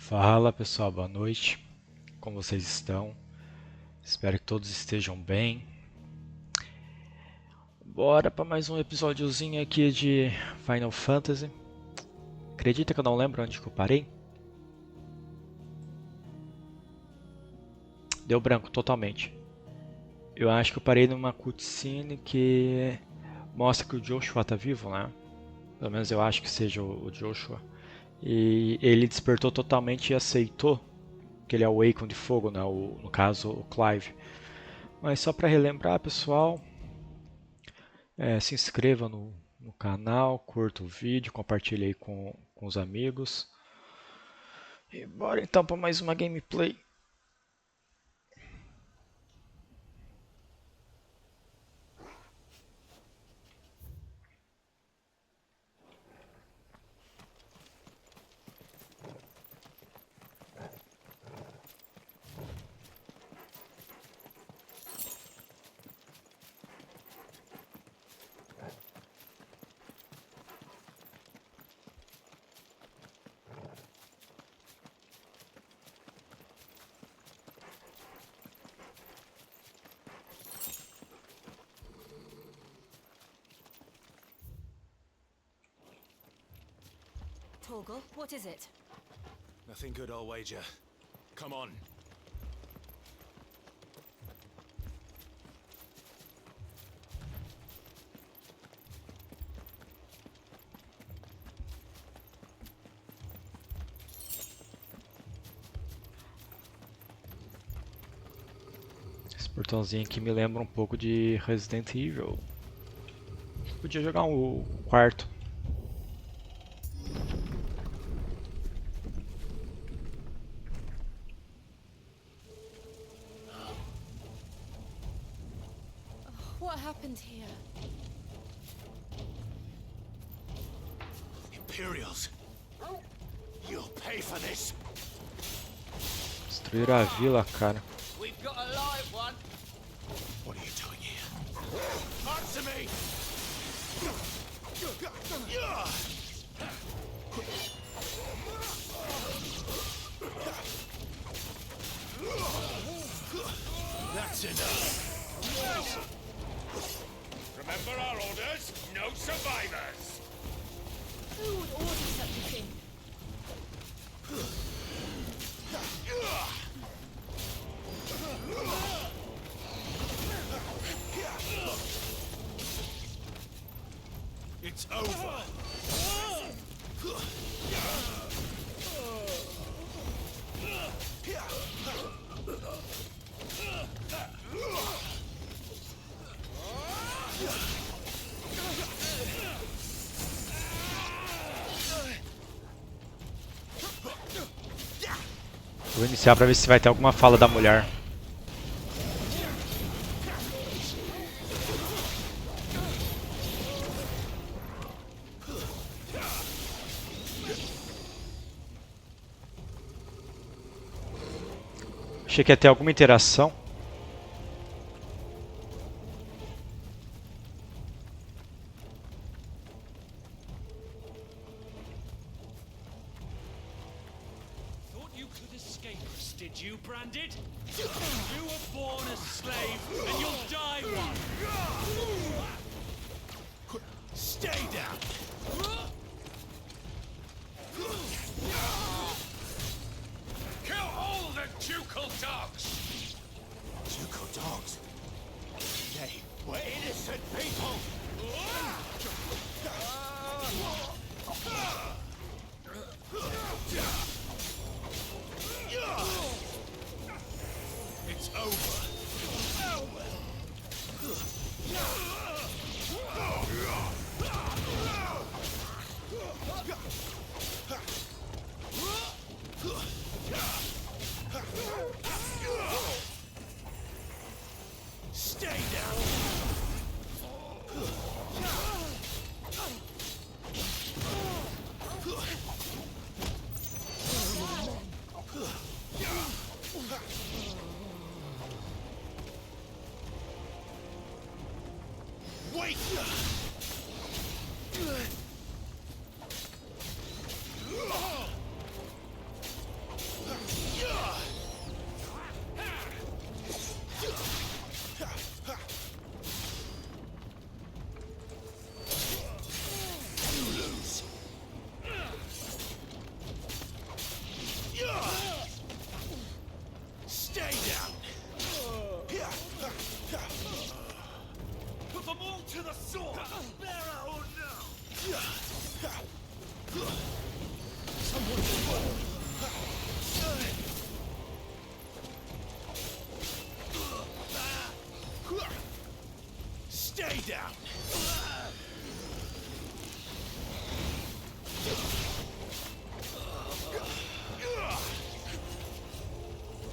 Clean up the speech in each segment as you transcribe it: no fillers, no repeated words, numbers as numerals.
Fala pessoal, boa noite. Como vocês estão? Espero que todos estejam bem. Bora para mais um episódiozinho aqui de Final Fantasy. Acredita que eu não lembro onde que eu parei? Deu branco totalmente. Eu acho que eu parei numa cutscene que mostra que o Joshua tá vivo, né? Pelo menos eu acho que seja o Joshua. E ele despertou totalmente e aceitou que ele é o Aeon de fogo, né? No caso, o Clive. Mas só para relembrar, pessoal, se inscreva no canal, curta o vídeo, compartilhe aí com os amigos. E bora então para mais uma gameplay. Torgal, what is it? Nothing good, I'll wager. Come on. Esse portãozinho aqui me lembra um pouco de Resident Evil. Podia jogar o quarto. What happened here? Imperials. You'll pay for this. Destruíram a vila, cara. We've got a live one. What are you doing here? Answer me! That's enough. Remember our orders? No survivors. Who would order such a thing? It's over. Vou iniciar pra ver se vai ter alguma fala da mulher. Achei que ia ter alguma interação. Thought you could escape us, did you, Branded? You were born a slave, and you'll die one! Stay down. Kill all the ducal dogs. Ducal dogs? They were innocent people. It's over. Stay down. Wait! down.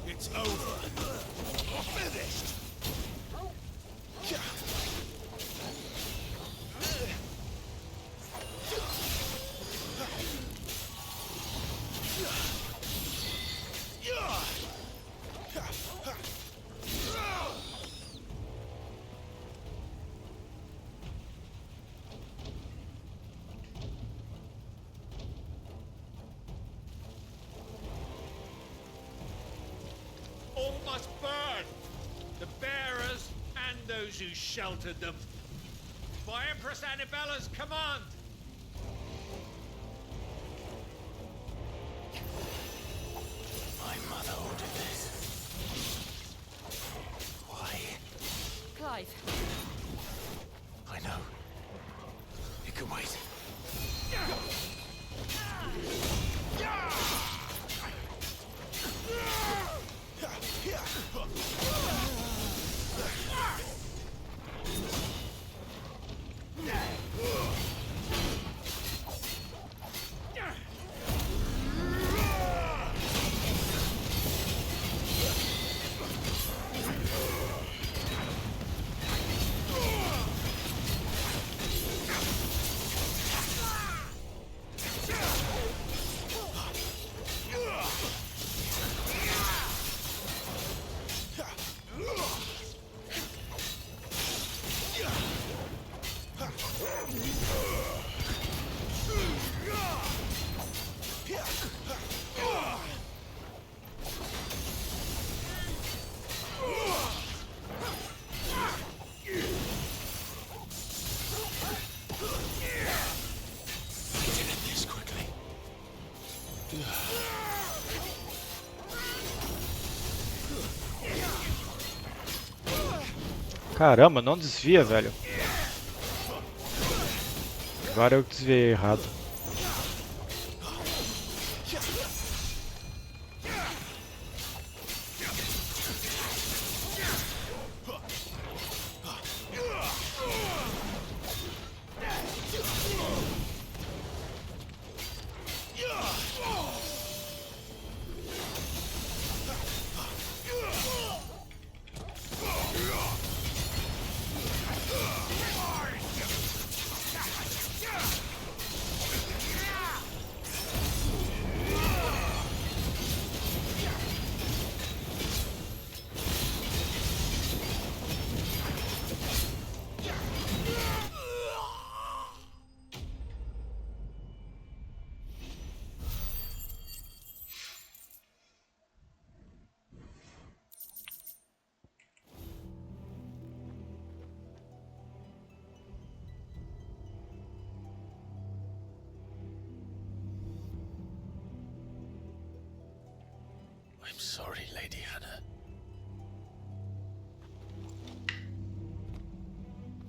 It's over. Finished. All must burn! The bearers and those who sheltered them. By Empress Annabella's command! My mother ordered this. Why? Clive, I know. It can wait. Caramba, não desvia, velho. Agora eu desviei errado. I'm sorry, Lady Hannah.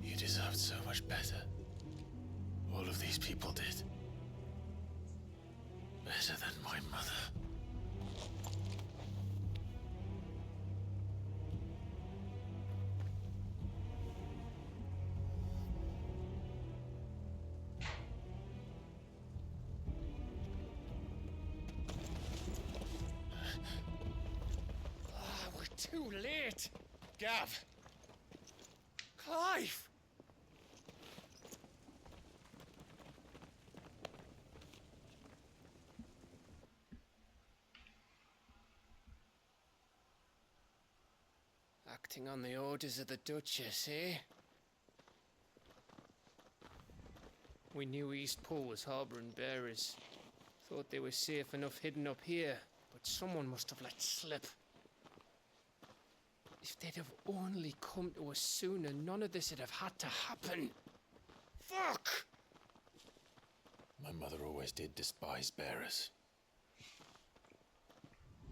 You deserved so much better. All of these people did. Better than my mother. Too late! Gav! Clive! Acting on the orders of the Duchess, eh? We knew Eastpool was harbouring bearers. Thought they were safe enough hidden up here, but someone must have let slip. If they'd have only come to us sooner, none of this would have had to happen. Fuck! My mother always did despise bearers.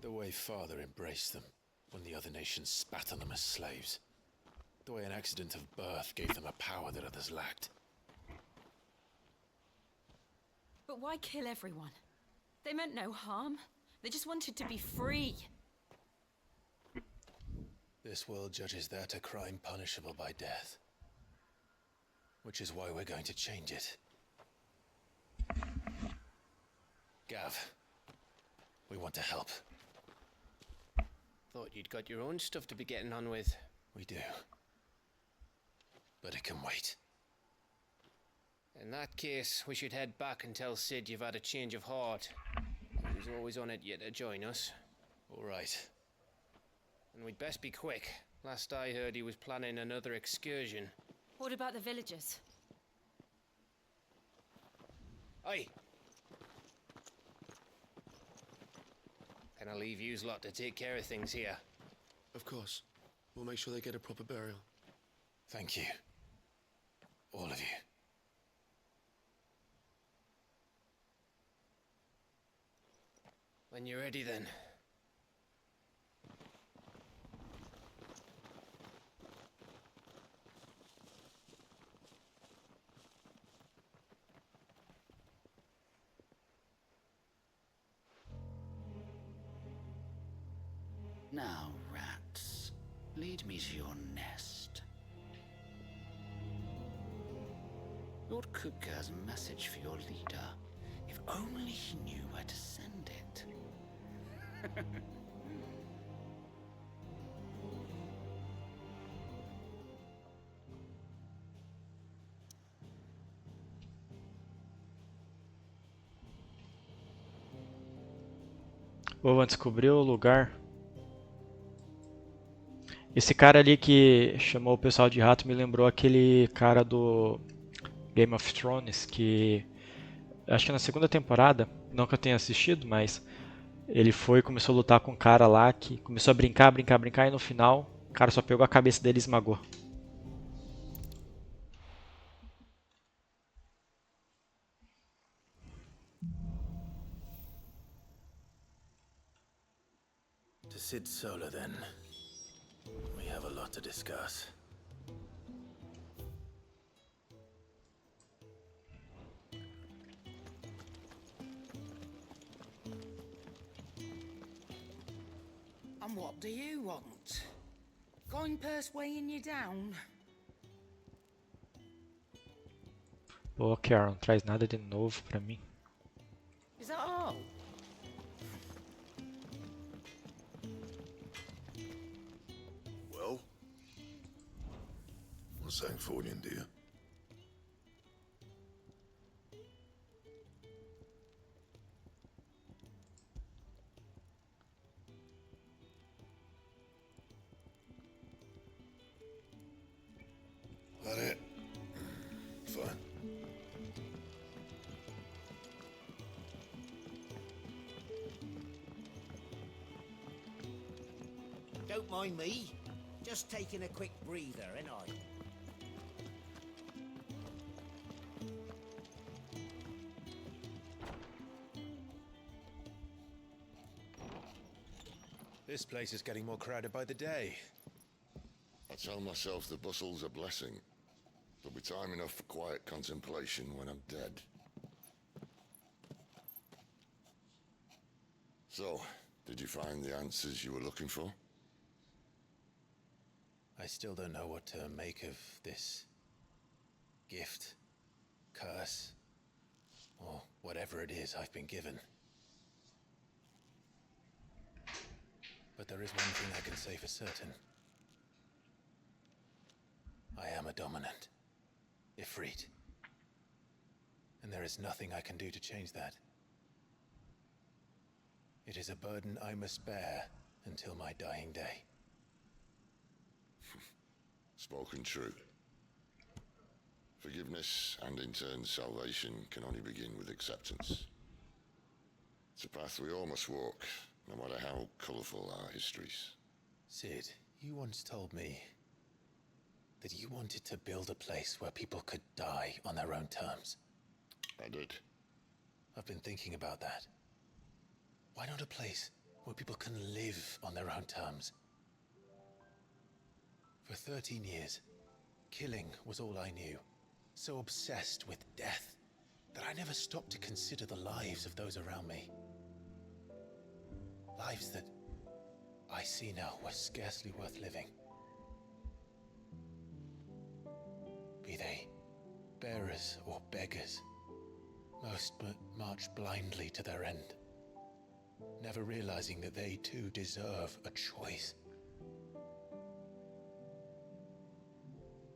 The way Father embraced them when the other nations spat on them as slaves. The way an accident of birth gave them a power that others lacked. but why kill everyone? They meant no harm. They just wanted to be free. This world judges that a crime punishable by death. which is why we're going to change it. Gav, we want to help. Thought you'd got your own stuff to be getting on with. We do. But it can wait. In that case, we should head back and tell Sid you've had a change of heart. He was always on it yet to join us. All right. And we'd best be quick. Last I heard, he was planning another excursion. What about the villagers? Aye. Can I leave yous lot to take care of things here? Of course. We'll make sure they get a proper burial. Thank you. All of you. When you're ready, then. Now, rats, lead me to your nest. Lord Cook has a message for your leader. If only he knew where to send it. Vamos descobrir o lugar. Esse cara ali que chamou o pessoal de rato me lembrou aquele cara do Game of Thrones, que acho que na segunda temporada, não que eu tenha assistido, mas ele foi e começou a lutar com um cara lá que começou a brincar e no final o cara só pegou a cabeça dele e esmagou. To Sid Solar, then. We have a lot to discuss. And what do you want? Going purse weighing you down? Pô, Karen, não traz nada de novo pra mim. Is that all? Well? What's that for you, dear? That it? Fine. Don't mind me. Just taking a quick breather, ain't I? This place is getting more crowded by the day. I tell myself the bustle's a blessing. There'll be time enough for quiet contemplation when I'm dead. So, did you find the answers you were looking for? I still don't know what to make of this gift, curse, or whatever it is I've been given. But there is one thing I can say for certain. I am a dominant, Ifrit. And there is nothing I can do to change that. It is a burden I must bear until my dying day. Spoken true. Forgiveness and in turn salvation can only begin with acceptance. It's a path we all must walk, no matter how colourful our histories. Sid, you once told me that you wanted to build a place where people could die on their own terms. I did. I've been thinking about that. Why not a place where people can live on their own terms? For 13 years, killing was all I knew. So obsessed with death that I never stopped to consider the lives of those around me. Lives that I see now were scarcely worth living. Be they bearers or beggars. Most march blindly to their end, never realizing that they too deserve a choice.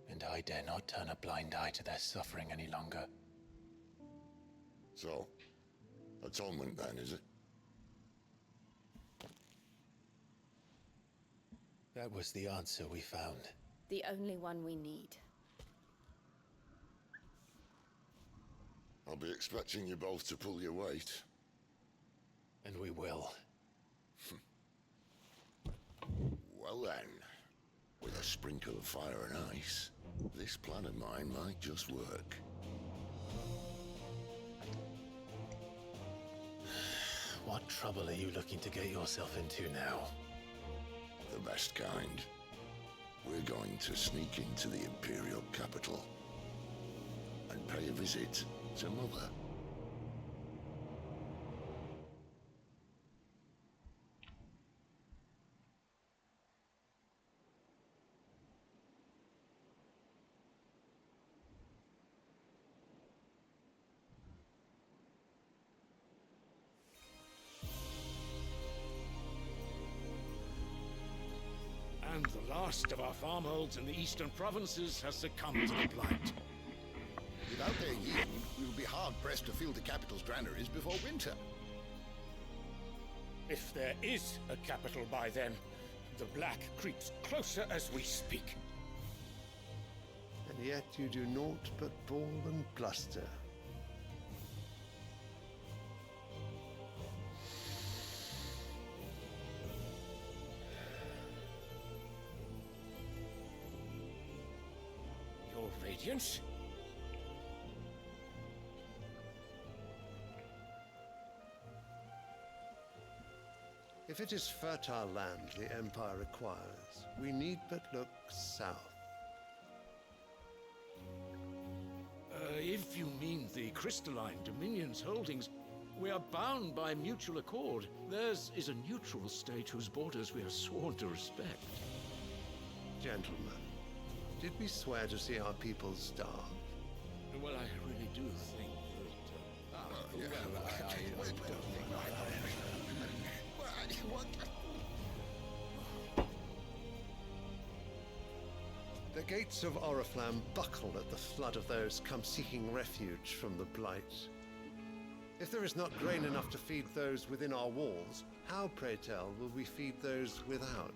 And I dare not turn a blind eye to their suffering any longer. So, atonement then, is it? That was the answer we found. The only one we need. I'll be expecting you both to pull your weight. And we will. Well then, with a sprinkle of fire and ice, this plan of mine might just work. What trouble are you looking to get yourself into now? The best kind. We're going to sneak into the Imperial capital and pay a visit to Mother. And the last of our farmholds in the eastern provinces has succumbed to the blight. Without their yield, we will be hard-pressed to fill the capital's granaries before winter. If there is a capital by then, the black creeps closer as we speak. And yet you do naught but bawl and bluster. Your Radiance? If it is fertile land the Empire requires, we need but look south. If you mean the crystalline Dominion's holdings, we are bound by mutual accord. Theirs is a neutral state whose borders we are sworn to respect. Gentlemen, did we swear to see our people starve? Well, I really do think The gates of Oriflamme buckle at the flood of those come seeking refuge from the blight. If there is not grain enough to feed those within our walls, how, pray tell, will we feed those without?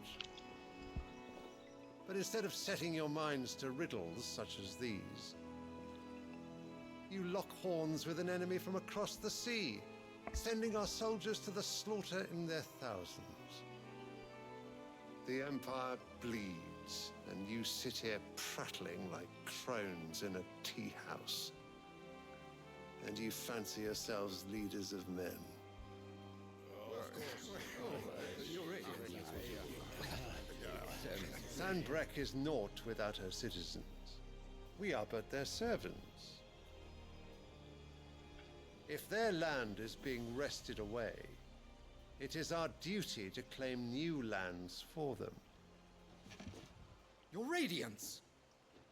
But instead of setting your minds to riddles such as these, you lock horns with an enemy from across the sea, sending our soldiers to the slaughter in their thousands. The Empire bleeds, and you sit here prattling like crones in a tea house. And you fancy yourselves leaders of men. Sandbreck is naught without her citizens. We are but their servants. If their land is being wrested away, it is our duty to claim new lands for them. Your Radiance!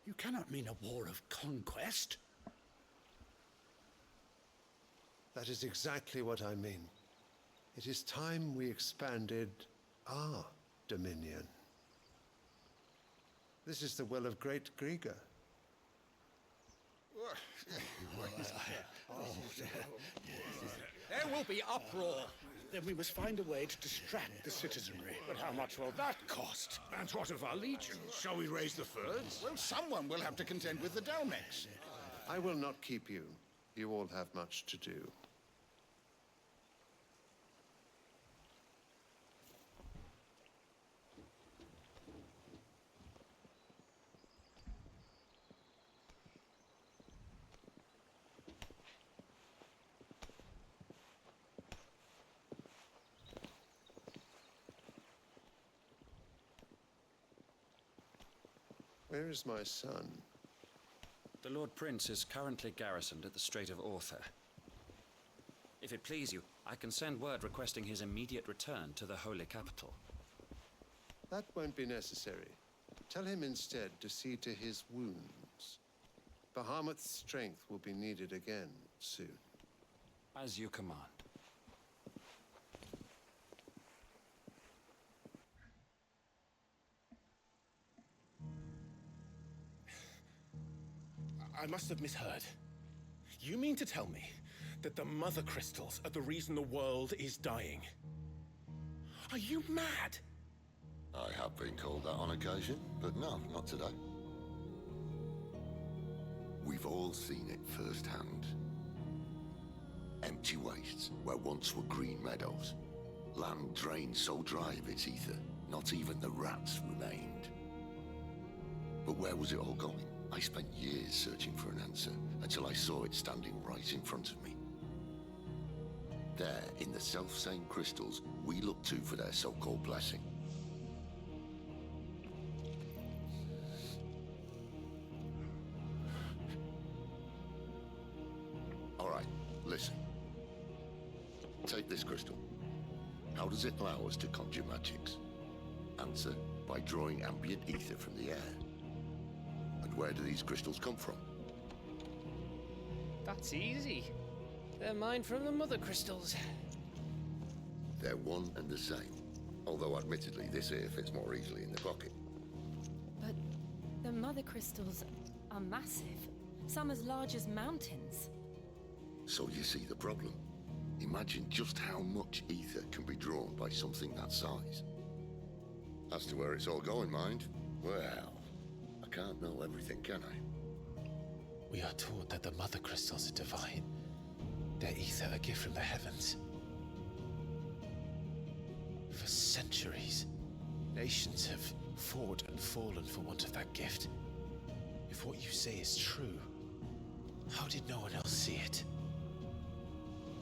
You cannot mean a war of conquest. That is exactly what I mean. It is time we expanded our dominion. This is the will of great Grieger. There will be uproar. Then we must find a way to distract the citizenry. But how much will that cost? And what of our legions? Shall we raise the furs? Well, someone will have to contend with the Dalmex. I will not keep you. You all have much to do. Where is my son? The Lord Prince is currently garrisoned at the Strait of Author. If it please you, I can send word requesting his immediate return to the Holy Capital. That won't be necessary. Tell him instead to see to his wounds. Bahamut's strength will be needed again soon. As you command. I must have misheard. You mean to tell me that the mother crystals are the reason the world is dying? Are you mad? I have been called that on occasion, but no, not today. We've all seen it firsthand. Empty wastes where once were green meadows. Land drained so dry of its ether, not even the rats remained. But where was it all going? I spent years searching for an answer, until I saw it standing right in front of me. There, in the self-same crystals we look to for their so-called blessing. All right, listen. Take this crystal. How does it allow us to conjure magics? Answer, by drawing ambient ether from the air. And where do these crystals come from? That's easy. They're mined from the mother crystals. They're one and the same. Although admittedly this here fits more easily in the pocket. But the mother crystals are massive. Some as large as mountains. So you see the problem. Imagine just how much ether can be drawn by something that size. As to where it's all going, mind, well, I can't know everything, can I? We are taught that the mother crystals are divine. Their ether a gift from the heavens. For centuries, nations have fought and fallen for want of that gift. If what you say is true, how did no one else see it?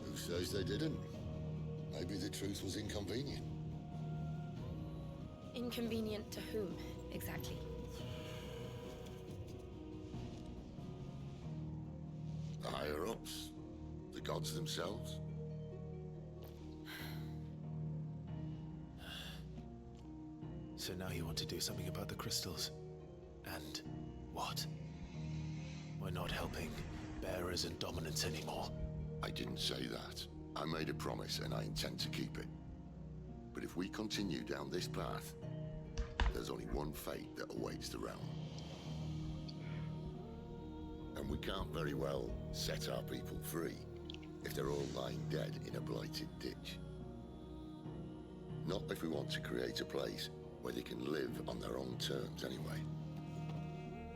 Who says they didn't? Maybe the truth was inconvenient. Inconvenient to whom, exactly? The higher-ups? The gods themselves? So now you want to do something about the crystals? And what? We're not helping bearers and dominants anymore. I didn't say that. I made a promise and I intend to keep it. But if we continue down this path, there's only one fate that awaits the realm. And we can't very well set our people free if they're all lying dead in a blighted ditch. Not if we want to create a place where they can live on their own terms anyway.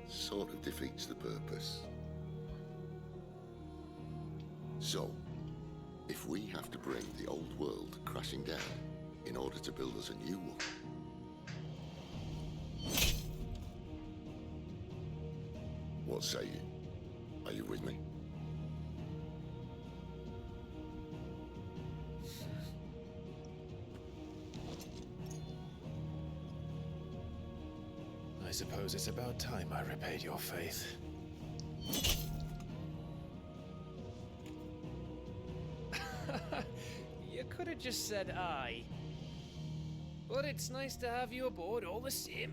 Sort of defeats the purpose. So, if we have to bring the old world crashing down in order to build us a new one, what say you? Are you with me? I suppose it's about time I repaid your faith. You could have just said aye. But it's nice to have you aboard all the same.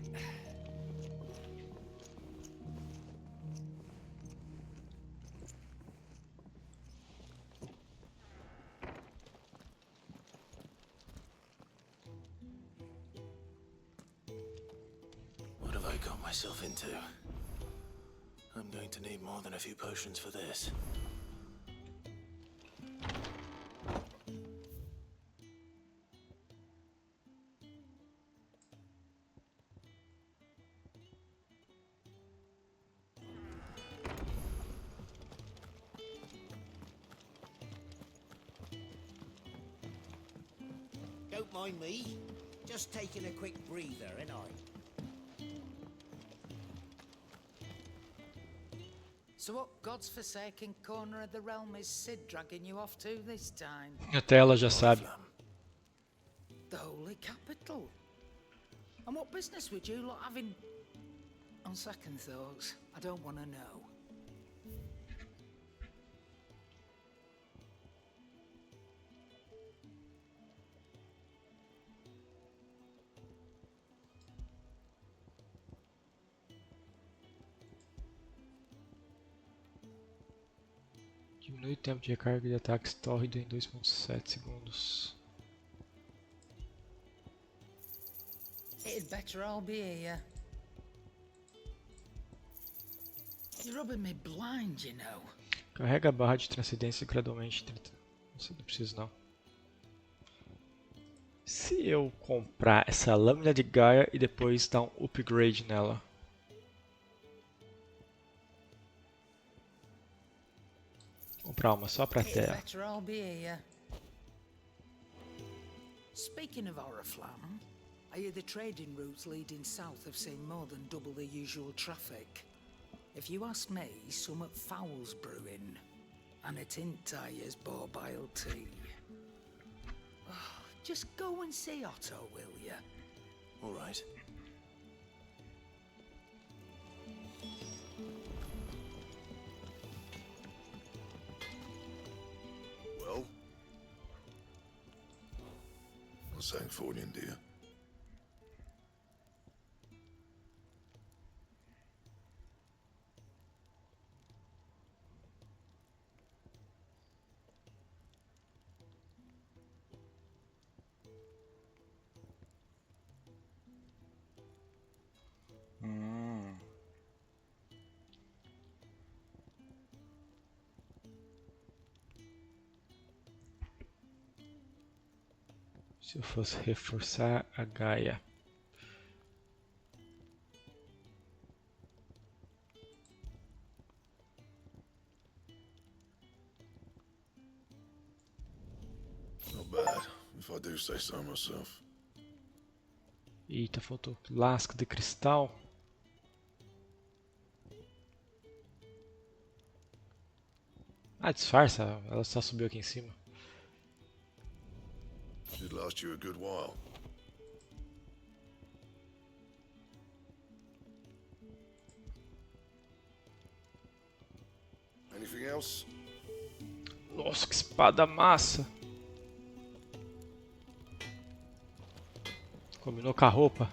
What have I got myself into? I'm going to need more than a few potions for this. Don't mind me. Just taking a quick breather, ain't I? So what God's forsaken corner of the realm is Sid dragging you off to this time? Até ela já sabe. The Holy Capital. And what business would you lot having? On second thoughts, I don't want to know. Diminui o tempo de recarga de ataques tórrido em 2.7 segundos. It'd better all be here. You're rubbing me blind, you know. Carrega a barra de transcendência gradualmente. Não preciso não. Se eu comprar essa lâmina de Gaia e depois dar um upgrade nela. Comprar uma só pra terra. Speaking of Oriflamme, I hear the trading routes leading south have seen more than double the usual traffic. If you ask me, somewhat foul's brewing, and it ain't tires borbile tea. Oh, just go and see Otto, will ya? All right. Well, what's saying for you, dear? Se eu fosse reforçar a Gaia. Not bad, if I do say so myself. Eita, faltou lasca de cristal. Ah, disfarça, ela só subiu aqui em cima. Should last you a good while. Anything else? Nossa, que espada massa! Combinou com a roupa.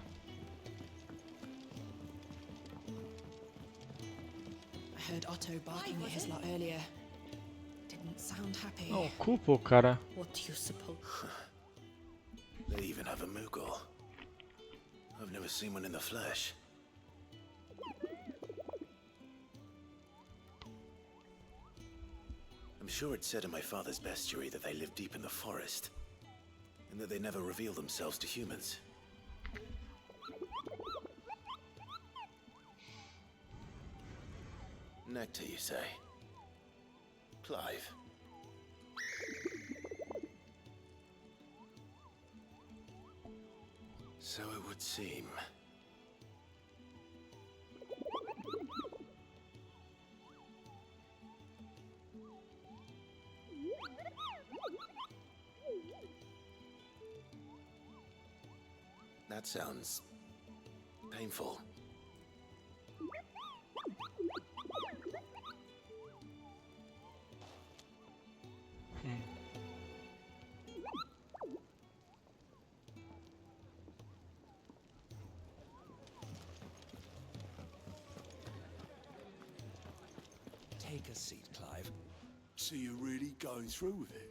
I heard Otto barking at his lot earlier. Didn't sound happy. Não, culpa o cara. What do you suppose? They even have a Moogle. I've never seen one in the flesh. I'm sure it said in my father's bestiary that they live deep in the forest, and that they never reveal themselves to humans. Nectar, you say? Clive. So it would seem. That sounds painful. Take a seat, Clive. So you're really going through with it?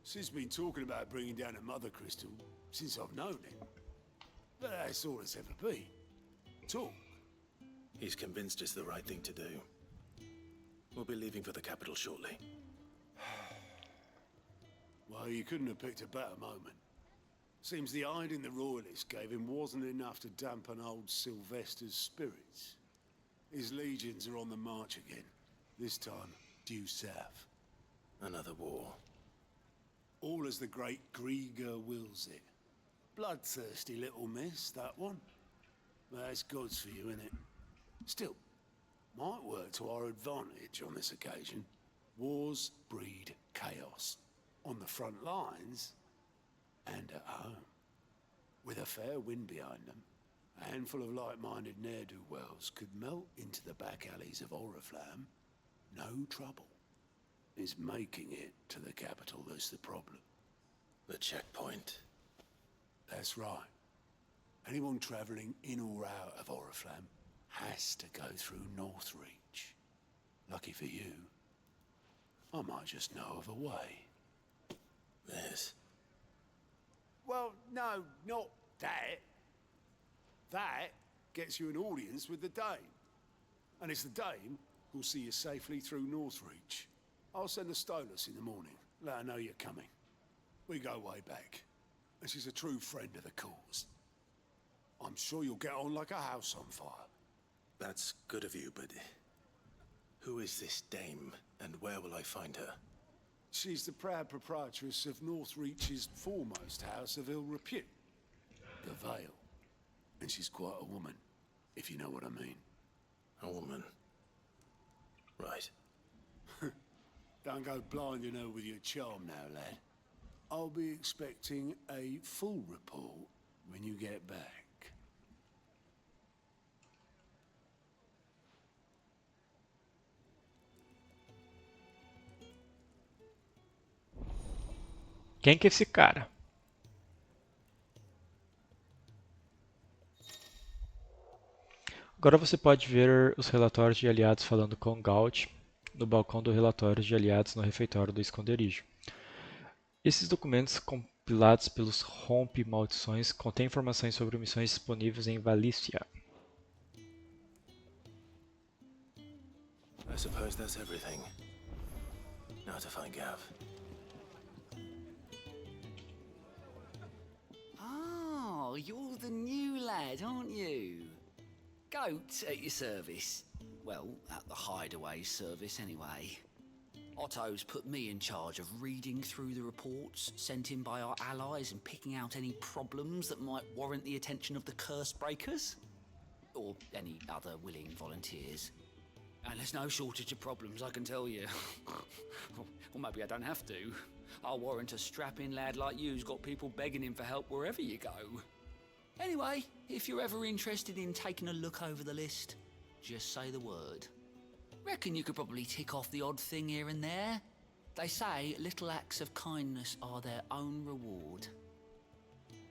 Sid's been talking about bringing down a mother crystal since I've known him. But that's all it's ever been. Talk. He's convinced it's the right thing to do. We'll be leaving for the capital shortly. Well, you couldn't have picked a better moment. Seems the hiding the royalists gave him wasn't enough to dampen old Sylvester's spirits. His legions are on the march again. This time, due south. Another war. All as the great Grieger wills it. Bloodthirsty little miss, that one. That's God's for you, innit? Still, might work to our advantage on this occasion. Wars breed chaos. On the front lines, and at home. With a fair wind behind them, a handful of like-minded ne'er-do-wells could melt into the back alleys of Oriflamme. No trouble. It's making it to the capital that's the problem. The checkpoint. That's right. Anyone travelling in or out of Oriflamme has to go through Northreach. Lucky for you, I might just know of a way. This. Well, no, not that. That gets you an audience with the Dame. And it's the Dame who'll see you safely through Northreach. I'll send the Stolas in the morning. Let her know you're coming. We go way back. And she's a true friend of the cause. I'm sure you'll get on like a house on fire. That's good of you, but who is this dame, and where will I find her? She's the proud proprietress of Northreach's foremost house of ill repute, the Vale. And she's quite a woman, if you know what I mean. A woman. Right. Don't go blinding her with your charm now, lad. I'll be expecting a full report when you get back. Quem que é esse cara? Agora você pode ver os relatórios de aliados falando com Gaut no balcão do relatório de aliados no refeitório do esconderijo. Esses documentos compilados pelos rompe-maldições contêm informações sobre missões disponíveis em Valícia. I suppose that's everything. Now to find Gav. Oh, you're the new lad, aren't you? Goat at your service. Well, at the hideaway service anyway. Otto's put me in charge of reading through the reports sent in by our allies and picking out any problems that might warrant the attention of the curse breakers. Or any other willing volunteers. And there's no shortage of problems, I can tell you. Or maybe I don't have to. I'll warrant a strapping lad like you's got people begging him for help wherever you go. Anyway, if you're ever interested in taking a look over the list, just say the word. Reckon you could probably tick off the odd thing here and there. They say little acts of kindness are their own reward.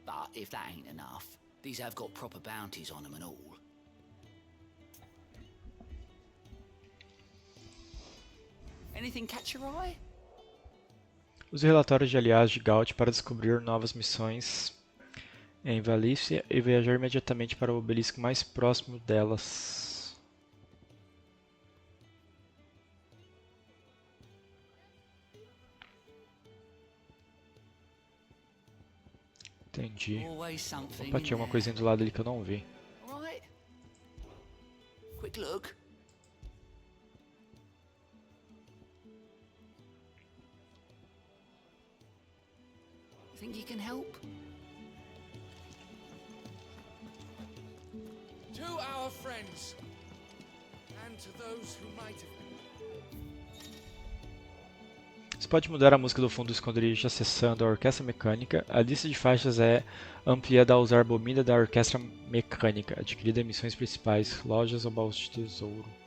But if that ain't enough, these have got proper bounties on them and all. Anything catch your eye? Use o relatório de aliados de Gaut para descobrir novas missões em Valícia e viajar imediatamente para o obelisco mais próximo delas. Entendi. Opa, tinha uma coisinha do lado ali que eu não vi. Right. Quick look. Think you can help? To our friends, and to those who might have been. Você pode mudar a música do fundo do esconderijo acessando a orquestra mecânica. A lista de faixas é ampliada ao usar bobina da orquestra mecânica, adquirida em missões principais, lojas ou baús de tesouro.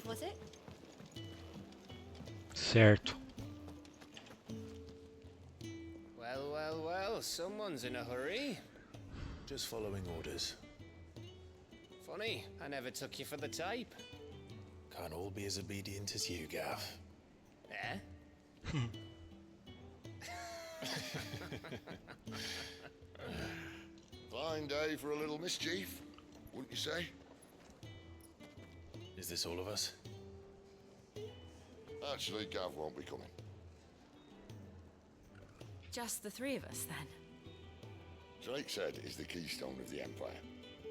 Was it? Certo. Well, someone's in a hurry. Just following orders. Funny, I never took you for the type. Can't all be as obedient as you, Gav. Eh? Fine day for a little mischief, wouldn't you say? Is this all of us? Actually, Gav won't be coming. Just the three of us, then? Drake said is the keystone of the Empire.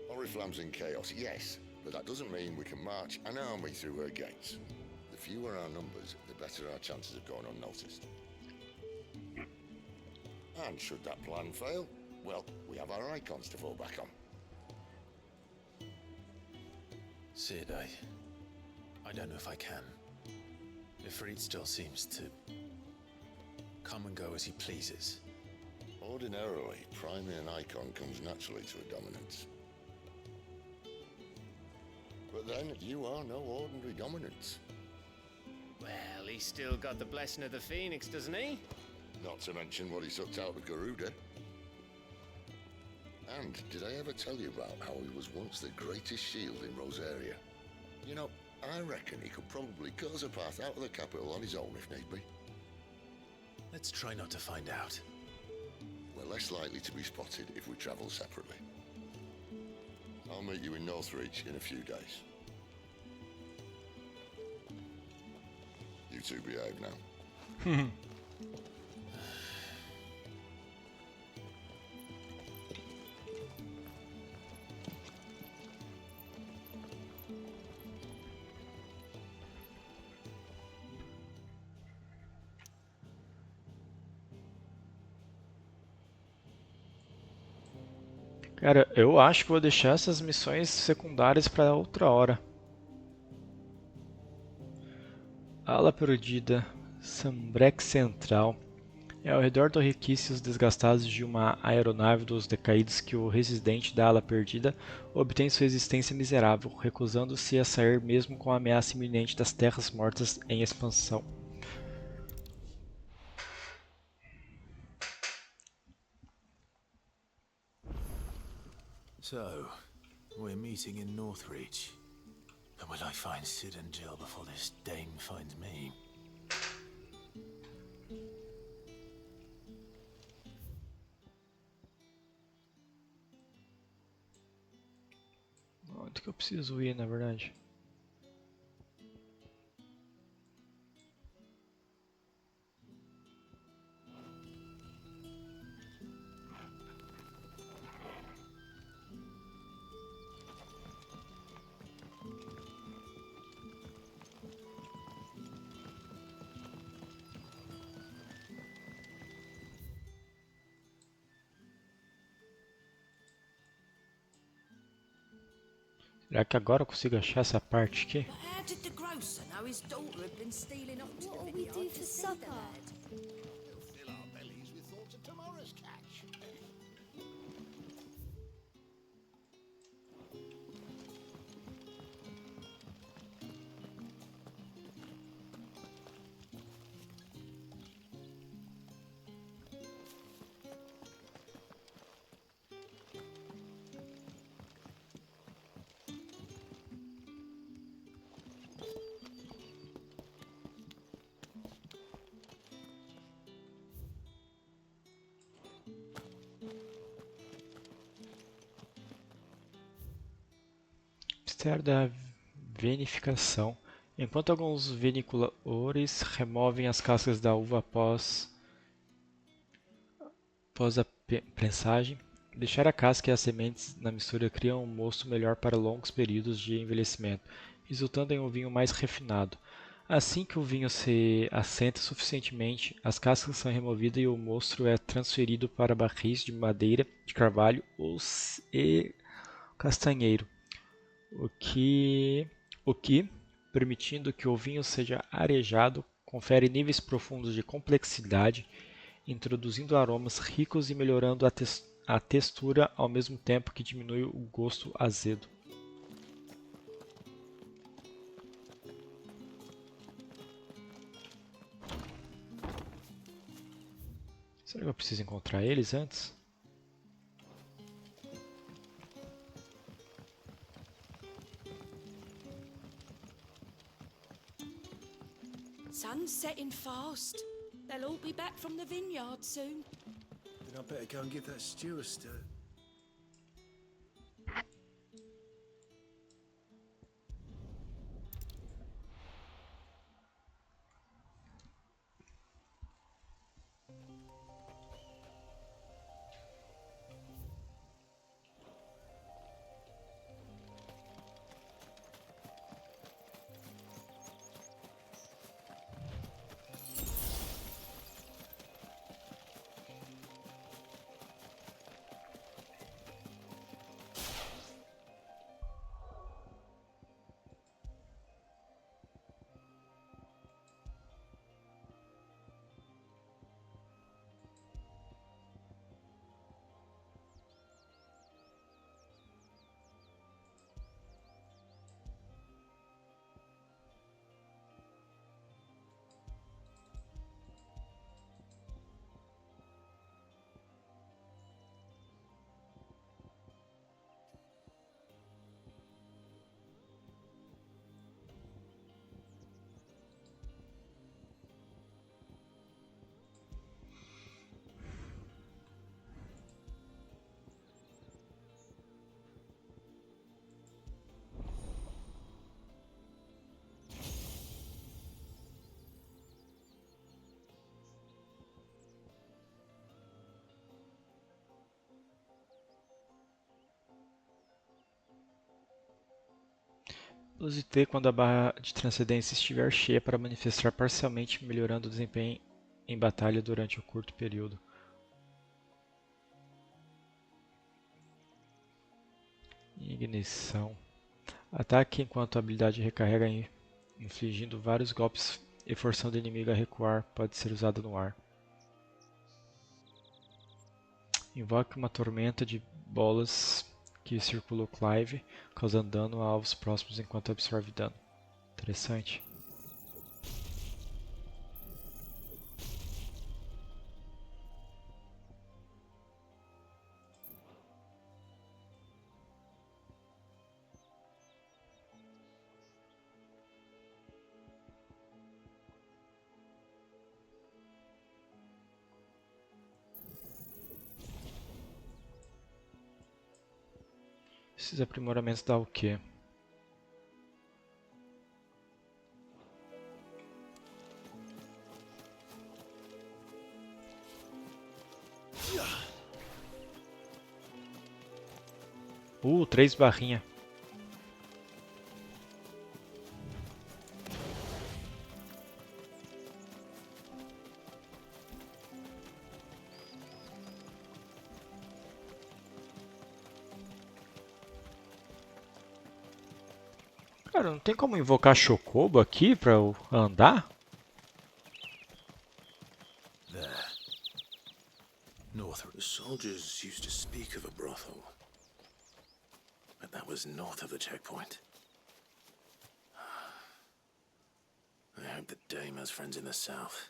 Oriflamme's in chaos, yes, But that doesn't mean we can march an army through her gates. The fewer our numbers, the better our chances of going unnoticed. And should that plan fail, well, we have our icons to fall back on. Sid, I don't know if I can. Ifrit still seems to come and go as he pleases. Ordinarily, priming an icon comes naturally to a dominance. But then, you are no ordinary dominance. Well, he's still got the blessing of the Phoenix, doesn't he? Not to mention what he sucked out of Garuda. And did I ever tell you about how he was once the greatest shield in Rosaria? You know, I reckon he could probably cut us a path out of the capital on his own if need be. Let's try not to find out. We're less likely to be spotted if we travel separately. I'll meet you in Northreach in a few days. You two behave now. Cara, eu acho que vou deixar essas missões secundárias para outra hora. Ala perdida, Sambrec Central. É ao redor dos requisitos desgastados de uma aeronave dos decaídos que o residente da ala perdida obtém sua existência miserável, recusando-se a sair mesmo com a ameaça iminente das terras mortas em expansão. So, we're meeting in Northreach. But will I find Sid and Jill before this dame finds me? Onde que eu preciso ir, na verdade? Será que agora eu consigo achar essa parte aqui? How did the grocer know his daughter had been stealing off to What the will we vineyard do to for see supper? the lad? We'll fill our bellies with thoughts of tomorrow's catch. Mistério da vinificação. Enquanto alguns vinicultores removem as cascas da uva após a prensagem, deixar a casca e as sementes na mistura cria um mosto melhor para longos períodos de envelhecimento, resultando em um vinho mais refinado. Assim que o vinho se assenta suficientemente, as cascas são removidas e o mosto é transferido para barris de madeira de carvalho ou castanheiro, o que, permitindo que o vinho seja arejado, confere níveis profundos de complexidade, introduzindo aromas ricos e melhorando a textura ao mesmo tempo que diminui o gosto azedo. Será que eu preciso encontrar eles antes? Sun's setting fast. They'll all be back from the vineyard soon. Then I better go and give that stew a stir. Use T quando a barra de transcendência estiver cheia para manifestar parcialmente, melhorando o desempenho em batalha durante um curto período. Ignição. Ataque enquanto a habilidade recarrega, infligindo vários golpes e forçando o inimigo a recuar. Pode ser usado no ar. Invoque uma tormenta de bolas que circula o Clive, causando dano a alvos próximos enquanto absorve dano. Interessante. Esses aprimoramentos dá o quê? Três barrinhas. Cara, não tem como invocar Chocobo aqui pra eu andar? There. North. The soldiers used to speak of a brothel. But that was north of the checkpoint. I hope the dame has friends in the south.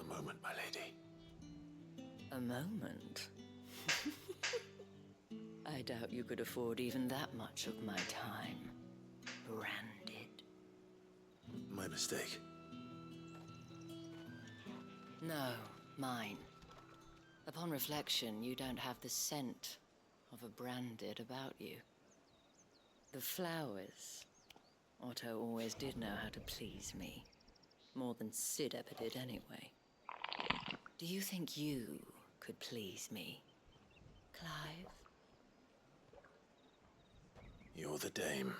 A moment, my lady. A moment? I doubt you could afford even that much of my time. Branded. My mistake. No, mine. Upon reflection, you don't have the scent of a branded about you. The flowers. Otto always did know how to please me. More than Sid ever did anyway. Do you think you could please me, Clive? You're the dame.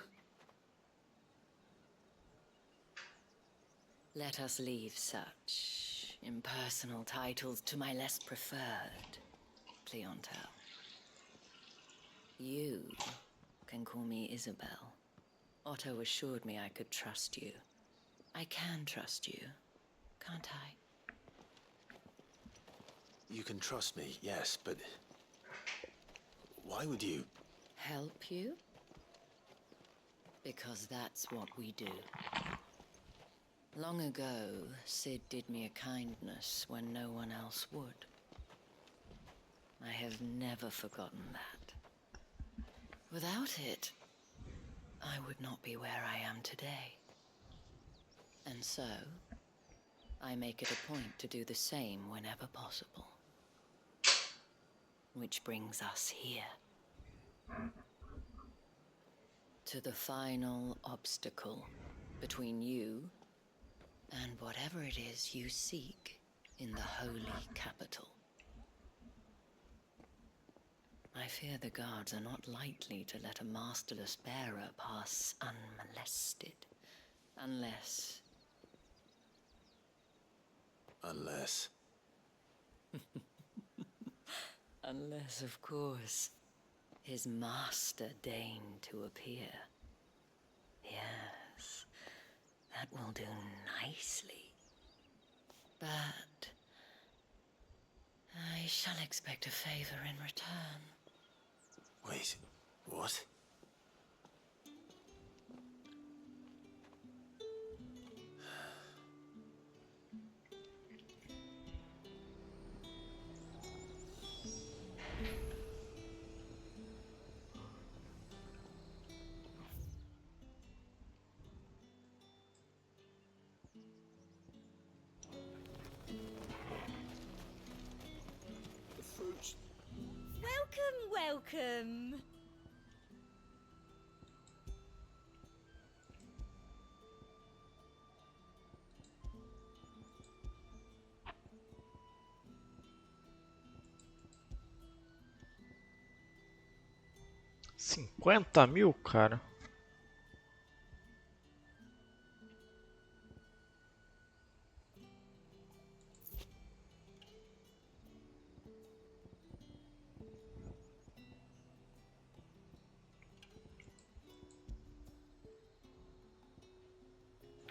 Let us leave such impersonal titles to my less preferred clientele. You can call me Isabel. Otto assured me I could trust you. I can trust you, can't I? You can trust me, yes, but why would you? Help you? Because that's what we do. Long ago, Sid did me a kindness when no one else would. I have never forgotten that. Without it, I would not be where I am today. And so, I make it a point to do the same whenever possible. Which brings us here. To the final obstacle between you and whatever it is you seek in the holy capital. I fear the guards are not likely to let a masterless bearer pass unmolested. Unless... Unless, of course, his master deigned to appear. Yes, that will do nicely. But I shall expect a favor in return. Wait, what? Welcome, welcome. 50.000, cara?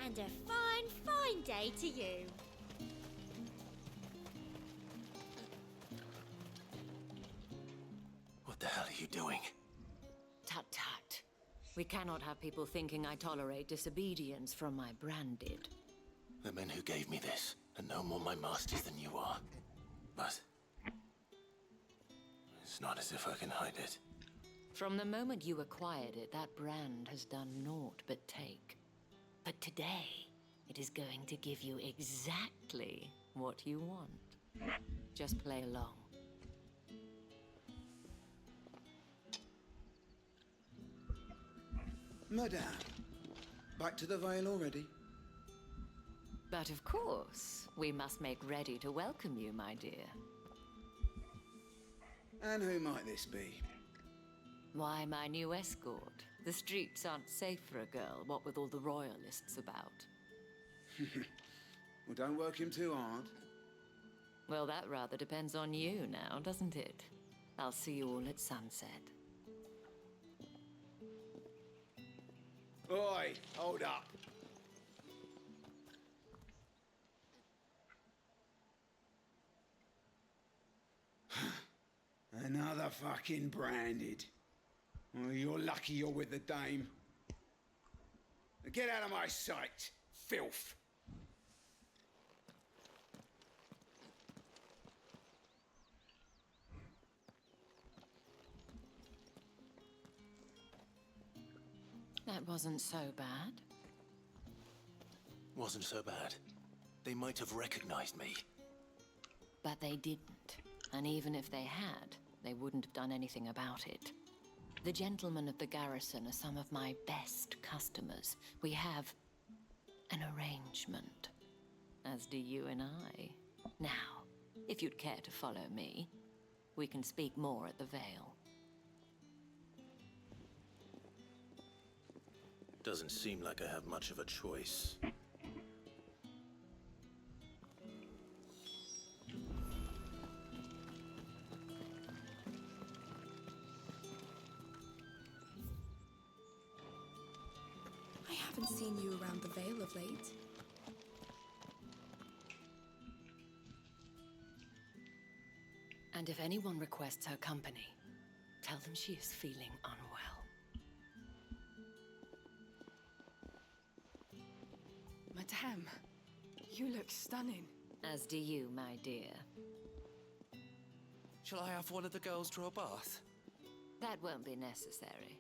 And a fine, fine day to you. What the hell are you doing? Tut tut. We cannot have people thinking I tolerate disobedience from my branded. The men who gave me this are no more my masters than you are. But it's not as if I can hide it. From the moment you acquired it, that brand has done naught but take. But today, it is going to give you exactly what you want. Just play along. Madame, back to the Vale already? But of course, we must make ready to welcome you, my dear. And who might this be? Why, my new escort. The streets aren't safe for a girl, what with all the royalists about. Well, don't work him too hard. Well, that rather depends on you now, doesn't it? I'll see you all at sunset. Oi, hold up. Another fucking branded. Oh, you're lucky you're with the dame. Get out of my sight, filth. That wasn't so bad. Wasn't so bad. They might have recognized me. But they didn't. And even if they had, they wouldn't have done anything about it. The gentlemen of the garrison are some of my best customers. We have an arrangement, as do you and I. Now, if you'd care to follow me, we can speak more at the Vale. Doesn't seem like I have much of a choice. I haven't seen you around the Vale of late. And if anyone requests her company, tell them she is feeling unwell. Madame, you look stunning. As do you, my dear. Shall I have one of the girls draw a bath? That won't be necessary.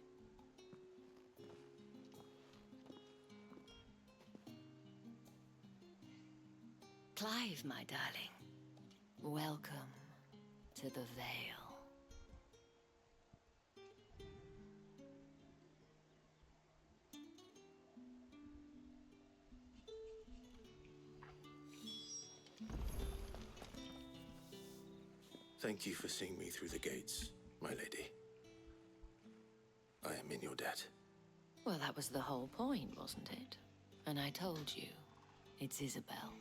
Clive, my darling. Welcome to the Vale. Thank you for seeing me through the gates, my lady. I am in your debt. Well, that was the whole point, wasn't it? And I told you, it's Isabel.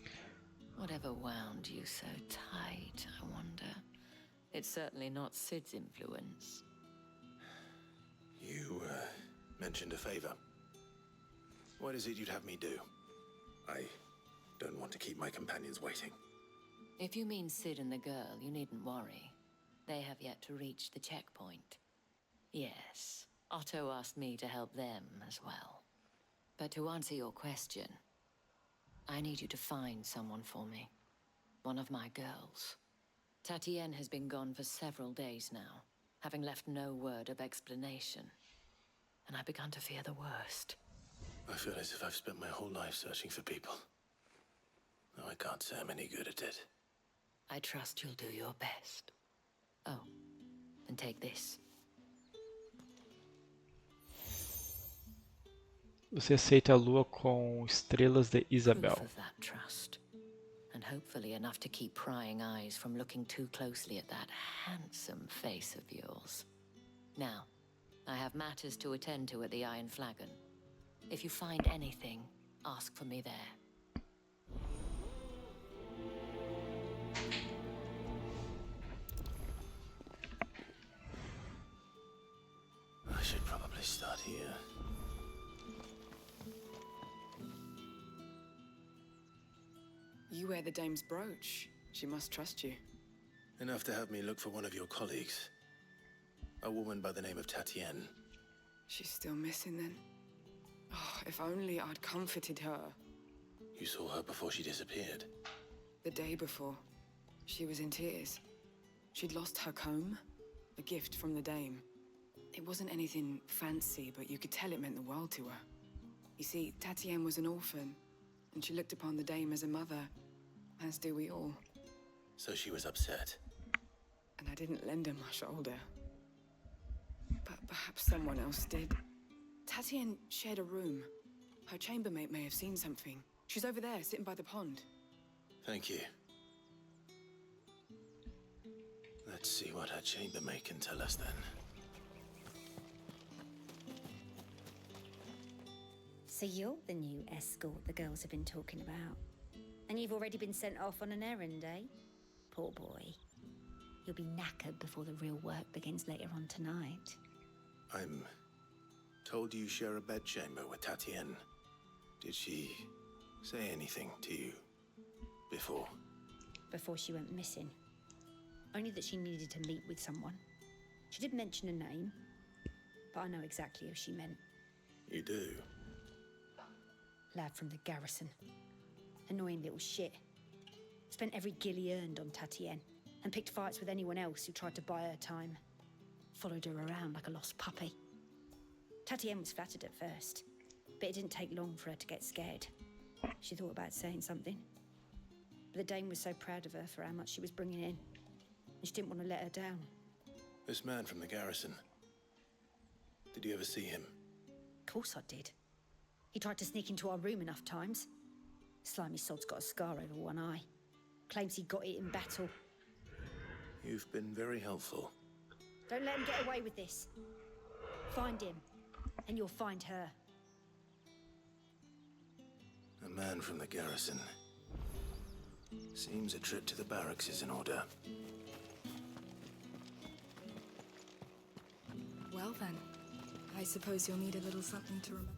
Whatever wound you so tight, I wonder. It's certainly not Sid's influence. You, mentioned a favor. What is it you'd have me do? I don't want to keep my companions waiting. If you mean Sid and the girl, you needn't worry. They have yet to reach the checkpoint. Yes, Otto asked me to help them as well. But to answer your question, I need you to find someone for me. One of my girls. Tatienne has been gone for several days now, having left no word of explanation. And I've begun to fear the worst. I feel as if I've spent my whole life searching for people. Though I can't say I'm any good at it. I trust you'll do your best. Oh, and take this. Você aceita a lua com estrelas de Isabel. Proof of that trust. And hopefully enough to keep prying eyes from looking too closely at that handsome face of yours. Now, I have matters to attend to at the Iron Flagon. If you find anything, ask for me there. I should probably start here. You wear the dame's brooch. She must trust you. Enough to have me look for one of your colleagues. A woman by the name of Tatienne. She's still missing then. Oh, if only I'd comforted her. You saw her before she disappeared. The day before, she was in tears. She'd lost her comb, a gift from the dame. It wasn't anything fancy, but you could tell it meant the world to her. You see, Tatienne was an orphan, and she looked upon the dame as a mother, as do we all. So she was upset. And I didn't lend her my shoulder. But perhaps someone else did. Tatienne shared a room. Her chambermaid may have seen something. She's over there, sitting by the pond. Thank you. Let's see what her chambermaid can tell us then. So you're the new escort the girls have been talking about. And you've already been sent off on an errand, eh? Poor boy. You'll be knackered before the real work begins later on tonight. I'm told you share a bedchamber with Tatienne. Did she say anything to you before? Before she went missing. Only that she needed to meet with someone. She didn't mention a name, but I know exactly who she meant. You do? Lad from the garrison. Annoying little shit. Spent every guil he earned on Tatienne, and picked fights with anyone else who tried to buy her time. Followed her around like a lost puppy. Tatienne was flattered at first, but it didn't take long for her to get scared. She thought about saying something. But the dame was so proud of her for how much she was bringing in, and she didn't want to let her down. This man from the garrison. Did you ever see him? Of course I did. He tried to sneak into our room enough times. Slimy sod's got a scar over one eye. Claims he got it in battle. You've been very helpful. Don't let him get away with this. Find him, and you'll find her. A man from the garrison. Seems a trip to the barracks is in order. Well then, I suppose you'll need a little something to remember.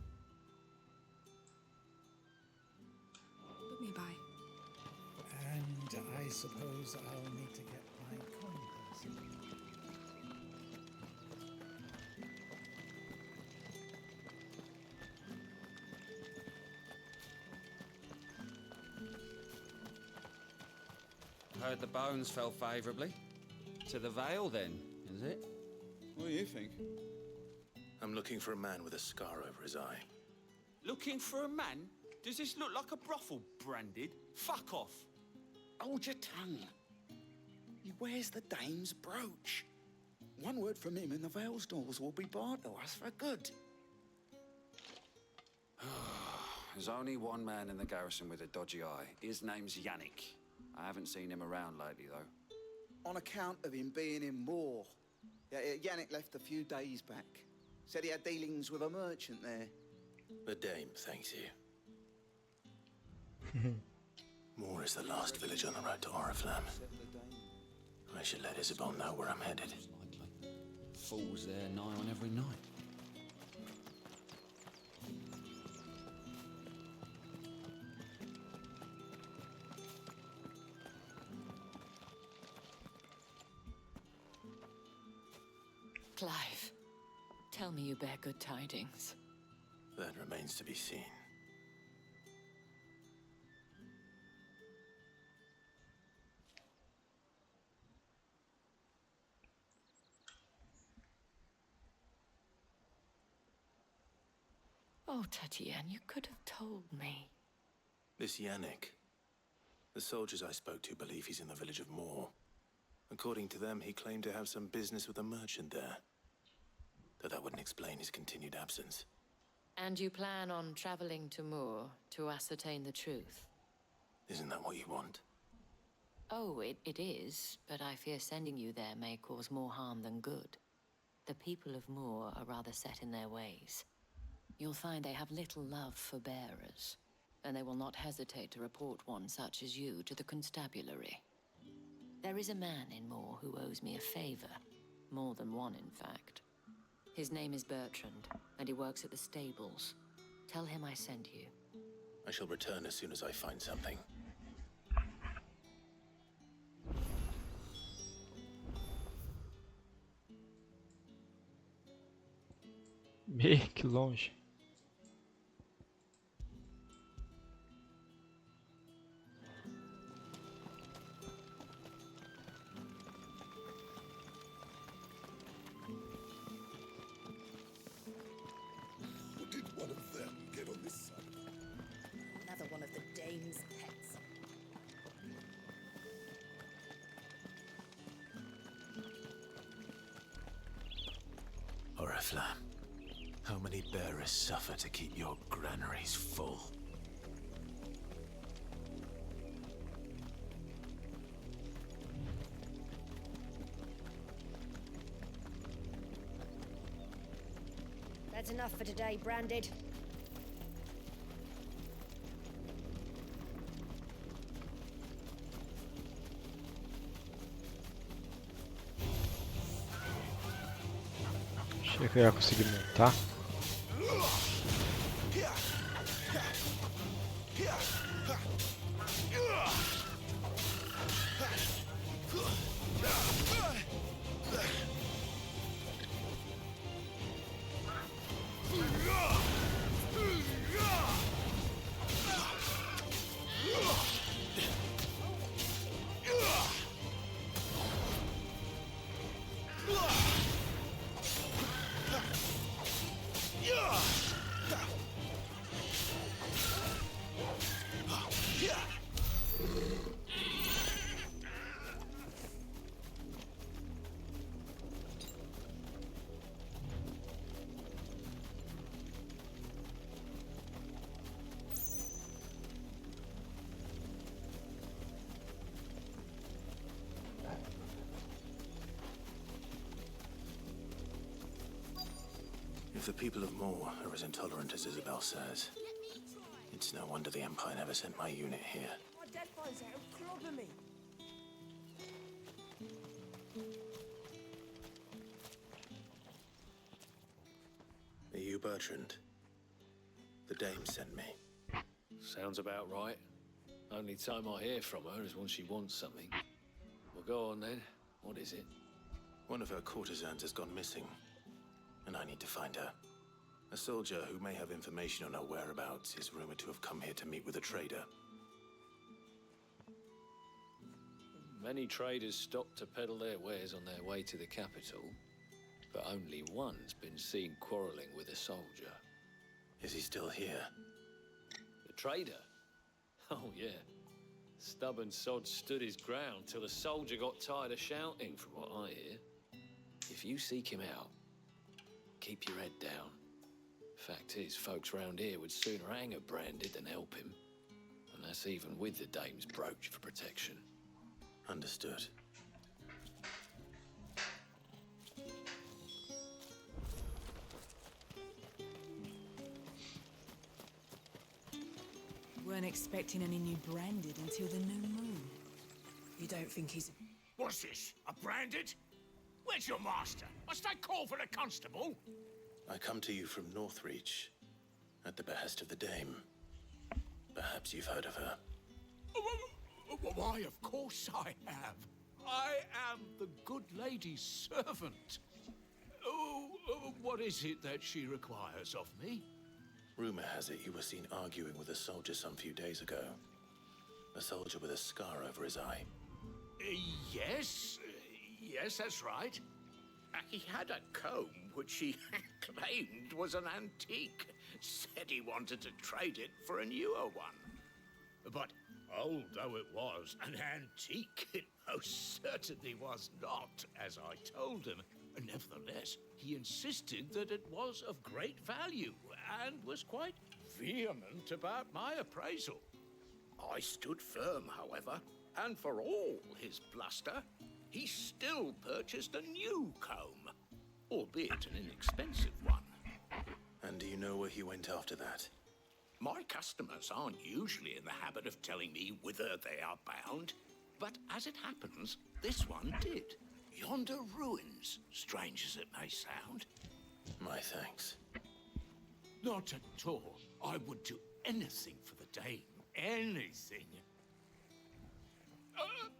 Put me by. And I suppose I'll need to get my coin purse. Heard the bones fell favourably. To the Vale, then, is it? What do you think? I'm looking for a man with a scar over his eye. Looking for a man? Does this look like a brothel, Branded? Fuck off! Hold your tongue. He wears the dame's brooch. One word from him and the Vale's doors will be barred to us for good. There's only one man in the garrison with a dodgy eye. His name's Yannick. I haven't seen him around lately, though. On account of him being in war. Yeah, Yannick left a few days back. Said he had dealings with a merchant there. The dame thanks you. Moor is the last village on the road to Oriflamme. I should let Isabel know where I'm headed. Fools there nigh on every night. Clive, tell me you bear good tidings. That remains to be seen. Oh, Tatienne, you could have told me. This Yannick. The soldiers I spoke to believe he's in the village of Moor. According to them, he claimed to have some business with a merchant there. Though that wouldn't explain his continued absence. And you plan on traveling to Moor to ascertain the truth? Isn't that what you want? Oh, it is, but I fear sending you there may cause more harm than good. The people of Moor are rather set in their ways. You'll find they have little love for bearers, and they will not hesitate to report one such as you to the constabulary. There is a man in Moor who owes me a favor. More than one, in fact. His name is Bertrand, and he works at the stables. Tell him I sent you. I shall return as soon as I find something. Que longe. Did one of them get on this side? Another one of the dame's pets. Oriflamme, how many bearers suffer to keep your granaries full? That's enough for today, Branded. Achei que eu ia conseguir montar. If the people of Moor are as intolerant as Isabel says, it's no wonder the Empire never sent my unit here. My dad finds out clobbing me. Are you Bertrand? The dame sent me. Sounds about right. Only time I hear from her is when she wants something. Well, go on then. What is it? One of her courtesans has gone missing, and I need to find her. A soldier who may have information on her whereabouts is rumored to have come here to meet with a trader. Many traders stop to peddle their wares on their way to the capital, but only one's been seen quarreling with a soldier. Is he still here? The trader? Oh, yeah. Stubborn sod stood his ground till the soldier got tired of shouting, from what I hear. If you seek him out, keep your head down. Fact is, folks round here would sooner hang a Branded than help him. And that's even with the dame's brooch for protection. Understood. Weren't expecting any new Branded until the new moon. You don't think he's... What's this? A Branded? Where's your master? Must I call for the constable? I come to you from Northreach, at the behest of the dame. Perhaps you've heard of her. Why, of course I have. I am the good lady's servant. Oh, what is it that she requires of me? Rumor has it you were seen arguing with a soldier some few days ago. A soldier with a scar over his eye. Yes, that's right. He had a comb which he claimed was an antique. Said he wanted to trade it for a newer one. But old though it was, an antique it most certainly was not, as I told him. Nevertheless, he insisted that it was of great value and was quite vehement about my appraisal. I stood firm, however, and for all his bluster, he still purchased a new comb. albeit an inexpensive one. And do you know where he went after that? My customers aren't usually in the habit of telling me whither they are bound, but as it happens, this one did. Yonder ruins, strange as it may sound. My thanks. Not at all. I would do anything for the dame. Anything.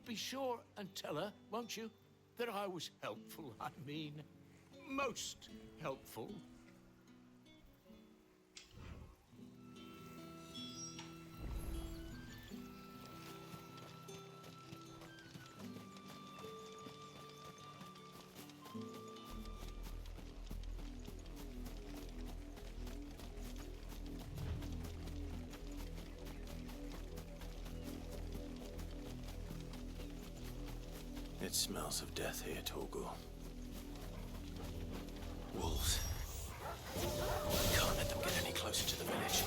Be sure and tell her, won't you, that I was helpful. I mean, most helpful. It smells of death here, Torgul. Wolves. We can't let them get any closer to the village.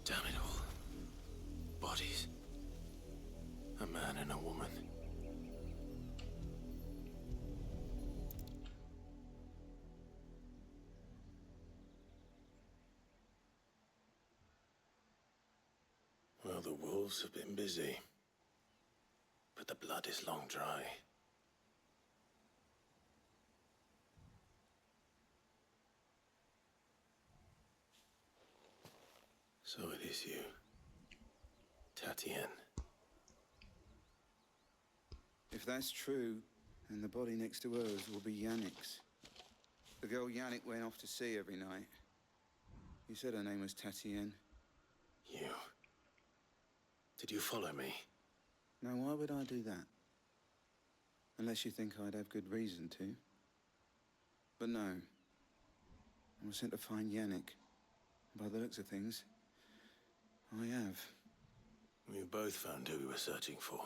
Damn it all. Bodies. A man and a woman. Well, the wolves have been busy. But the blood is long dry. So it is you, Tatienne. If that's true, then the body next to hers will be Yannick's. The girl Yannick went off to sea every night. You said her name was Tatienne. You. Did you follow me? Now, why would I do that? Unless you think I'd have good reason to. But no. I was sent to find Yannick. By the looks of things, I have. We both found who we were searching for.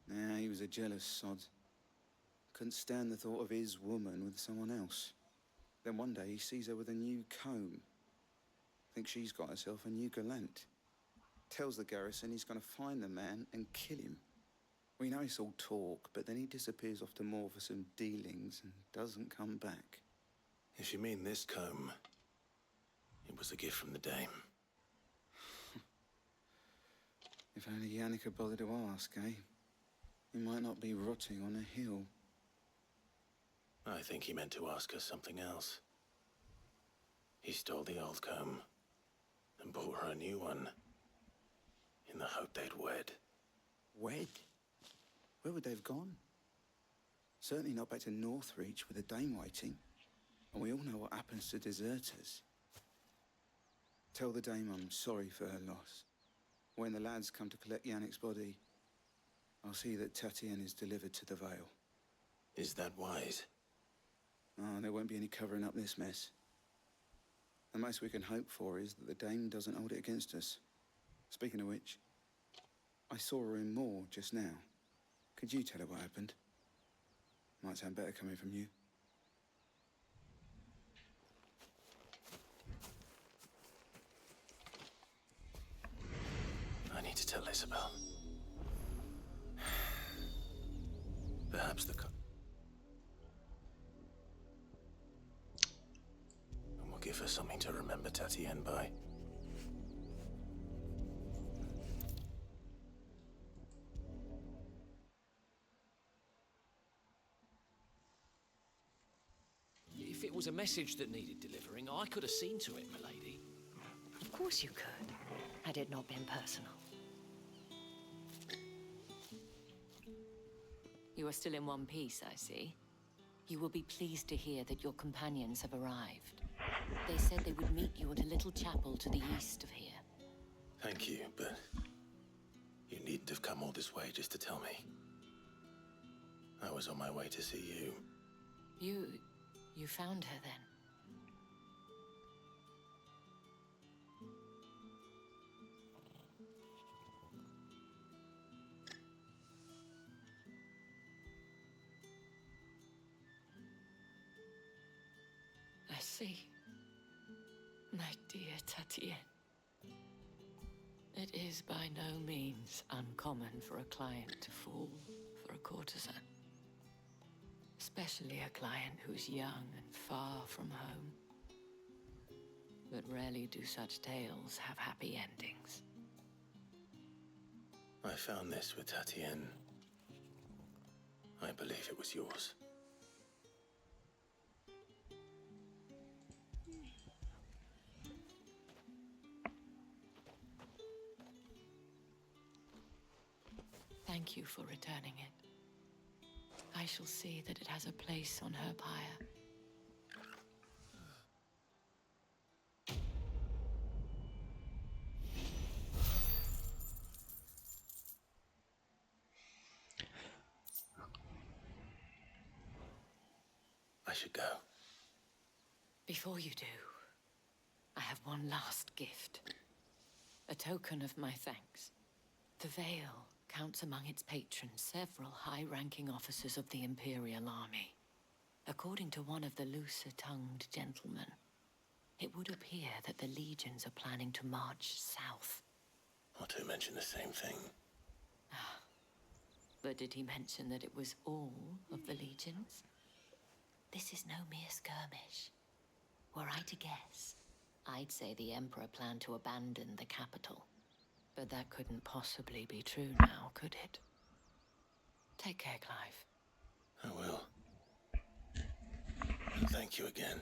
Nah, he was a jealous sod. Couldn't stand the thought of his woman with someone else. Then one day he sees her with a new comb. Thinks she's got herself a new gallant. Tells the garrison he's gonna find the man and kill him. We know it's all talk, but then he disappears off to Moor for some dealings and doesn't come back. If you mean this comb, it was a gift from the dame. If only Yannick had bothered to ask, eh? He might not be rotting on a hill. I think he meant to ask us something else. He stole the old comb and bought her a new one in the hope they'd wed. Wed? Where would they have gone? Certainly not back to Northreach with a dame waiting. And we all know what happens to deserters. Tell the dame I'm sorry for her loss. When the lads come to collect Yannick's body, I'll see that Tatienne is delivered to the Vale. Is that wise? Oh, there won't be any covering up this mess. The most we can hope for is that the dame doesn't hold it against us. Speaking of which, I saw her in Moor just now. Could you tell her what happened? Might sound better coming from you. I need to tell Isabel. Perhaps and we'll give her something to remember Tatienne by. If it was a message that needed delivering, I could have seen to it, milady. course you could, had it not been personal. You are still in one piece, I see. You will be pleased to hear that your companions have arrived. They said they would meet you at a little chapel to the east of here. Thank you, but you needn't have come all this way just to tell me. I was on my way to see you. You found her then? I see. My dear Tatienne. It is by no means uncommon for a client to fall for a courtesan. Especially a client who's young and far from home. But rarely do such tales have happy endings. I found this with Tatienne. I believe it was yours. Thank you for returning it. I shall see that it has a place on her pyre. I should go. Before you do, I have one last gift. A token of my thanks. The veil counts among its patrons several high-ranking officers of the Imperial Army. According to one of the looser-tongued gentlemen, it would appear that the legions are planning to march south. Otto mentioned the same thing. But did he mention that it was all of the legions? This is no mere skirmish. Were I to guess, I'd say the Emperor planned to abandon the capital. But that couldn't possibly be true now, could it? Take care, Clive. I will. And thank you again.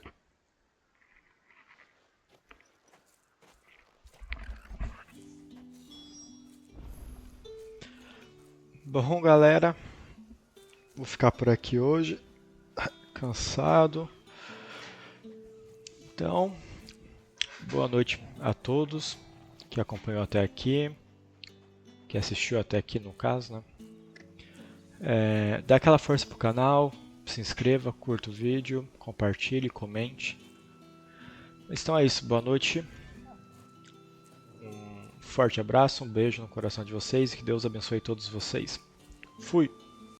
Bom, galera, vou ficar por aqui hoje. Cansado. Então, boa noite a todos que acompanhou até aqui, que assistiu até aqui no caso, né? Dá aquela força pro canal, se inscreva, curta o vídeo, compartilhe, comente. Então é isso, boa noite. Um forte abraço, um beijo no coração de vocês e que Deus abençoe todos vocês. Fui!